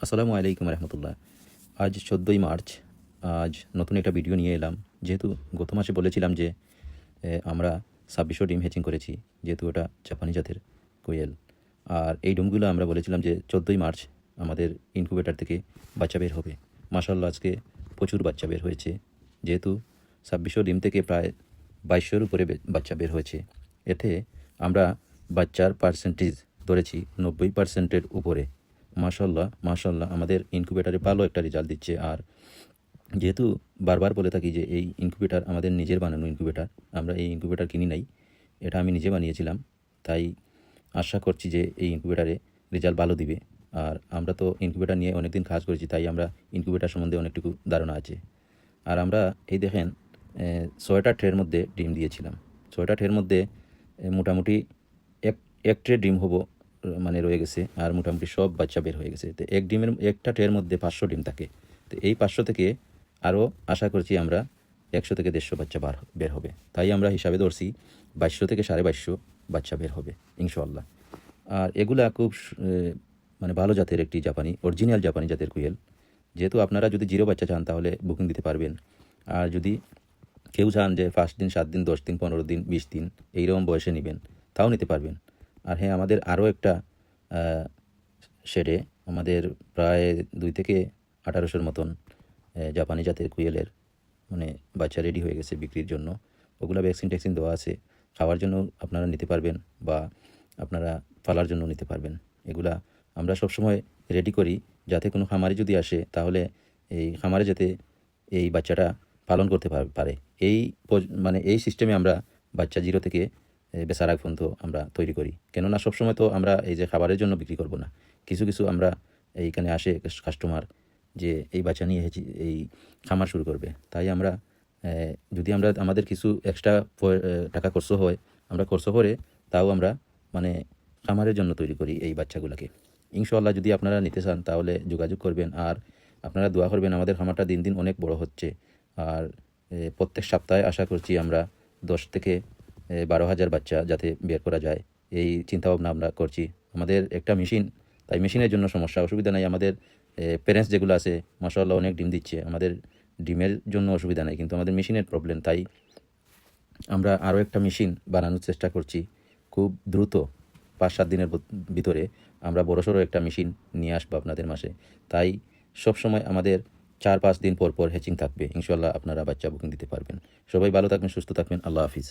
আসসালামু আলাইকুম রহমতুল্লাহ। আজ 14ই মার্চ। আজ নতুন একটা ভিডিও নিয়ে এলাম। যেহেতু গত মাসে বলেছিলাম যে আমরা 2600 ডিম হ্যাচিং করেছি, যেহেতু ওটা জাপানি জাতের কোয়েল। আর এই ডিমগুলো আমরা বলেছিলাম যে 14ই মার্চ আমাদের ইনকিউবেটর থেকে বাচ্চা বের হবে। মাশাআল্লাহ আজকে প্রচুর বাচ্চা বের হয়েছে। যেহেতু 2600 ডিম থেকে প্রায় 2200-র উপরে বাচ্চা বের হয়েছে। এতে আমরা বাচ্চার পার্সেন্টেজ ধরেছি 90%-এর উপরে। মাশাআল্লাহ মাশাআল্লাহ আমাদের ইনকিউবেটরে ভালো একটা রেজাল্ট দিচ্ছে। আর যেহেতু বারবার বলে থাকি যে এই ইনকিউবেটর আমাদের নিজের বানানো ইনকিউবেটর, আমরা এই ইনকিউবেটর কিনি নাই, এটা আমি নিজে বানিয়েছিলাম। তাই আশা করছি যে এই ইনকিউবেটরে রেজাল্ট ভালো দিবে। আর আমরা তো ইনকিউবেটর নিয়ে অনেকদিন কাজ করেছি, তাই আমরা ইনকিউবেটর সম্বন্ধে অনেকটুকু ধারণা আছে। আর আমরা এই দেখেন 6টা ট্রের মধ্যে ডিম দিয়েছিলাম। 6টা ট্রের মধ্যে মোটামুটি এক ট্রে ডিম হবো মানে রয়ে গেছে, আর মোটামুটি সব বাচ্চা বের হয়ে গেছে। তো একটা ট্রের মধ্যে 500 ডিম থাকে। তো এই 500 থেকে আরও আশা করছি আমরা 100 থেকে 150 বাচ্চা বের হবে। তাই আমরা হিসাবে ধরছি 2200 থেকে 2250 বাচ্চা বের হবে ইনশাআল্লাহ। আর এগুলা খুব মানে ভালো জাতের একটি অরিজিনাল জাপানি জাতের কুয়েল। যেহেতু আপনারা যদি জিরো বাচ্চা চান তাহলে বুকিং দিতে পারবেন। আর যদি কেউ চান যে 5 দিন 7 দিন 10 দিন 15 দিন 20 দিন এইরকম বয়সে নেবেন, তাও নিতে পারবেন। আর হ্যাঁ, আমাদের আরও একটা শেডে আমাদের প্রায় 2 থেকে 1800-র মতন জাপানি জাতের কুয়েলের মানে বাচ্চা রেডি হয়ে গেছে বিক্রির জন্য। ওগুলা ভ্যাকসিন ট্যাক্সিন দেওয়া আছে, খাওয়ার জন্য আপনারা নিতে পারবেন বা আপনারা পালার জন্য নিতে পারবেন। এগুলা আমরা সবসময় রেডি করি, যাতে কোনো খামারে যদি আসে তাহলে এই খামারে যাতে এই বাচ্চাটা পালন করতে পারে। মানে এই সিস্টেমে আমরা বাচ্চা জিরো থেকে বেচার আগ পর্যন্ত আমরা তৈরি করি। কেননা সবসময় তো আমরা এই যে খাবারের জন্য বিক্রি করব না, কিছু কিছু আমরা এইখানে আসে কাস্টমার যে এই বাচ্চা নিয়ে এই খামার শুরু করবে। তাই আমরা যদি আমাদের কিছু এক্সট্রা টাকা খরচ হয়, আমরা খরচ করে তাও আমরা মানে খামারের জন্য তৈরি করি এই বাচ্চাগুলোকে। ইনশাআল্লাহ যদি আপনারা নিতে চান তাহলে যোগাযোগ করবেন। আর আপনারা দোয়া করবেন, আমাদের খামারটা দিন দিন অনেক বড় হচ্ছে। আর প্রত্যেক সপ্তাহে আশা করছি আমরা 10 থেকে 12,000 বাচ্চা যাতে বের করা যায়, এই চিন্তাভাবনা আমরা করছি। আমাদের একটা মেশিন, তাই মেশিনের জন্য অসুবিধা নাই। আমাদের প্যারেন্টস যেগুলো আছে মাশাআল্লাহ অনেক ডিম দিচ্ছে, আমাদের ডিমের জন্য অসুবিধা নাই, কিন্তু আমাদের মেশিনের প্রবলেম। তাই আমরা আরও একটা মেশিন বানানোর চেষ্টা করছি। খুব দ্রুত 5-7 দিনের ভিতরে আমরা বড়সড় একটা মেশিন নিয়ে আসবো আপনাদের মাসে। তাই সবসময় আমাদের 4-5 দিন পর পর হ্যাচিং থাকবে। ইনশাআল্লাহ আপনারা বাচ্চা বুকিং দিতে পারবেন। সবাই ভালো থাকবেন, সুস্থ থাকবেন। আল্লাহ হাফিজ।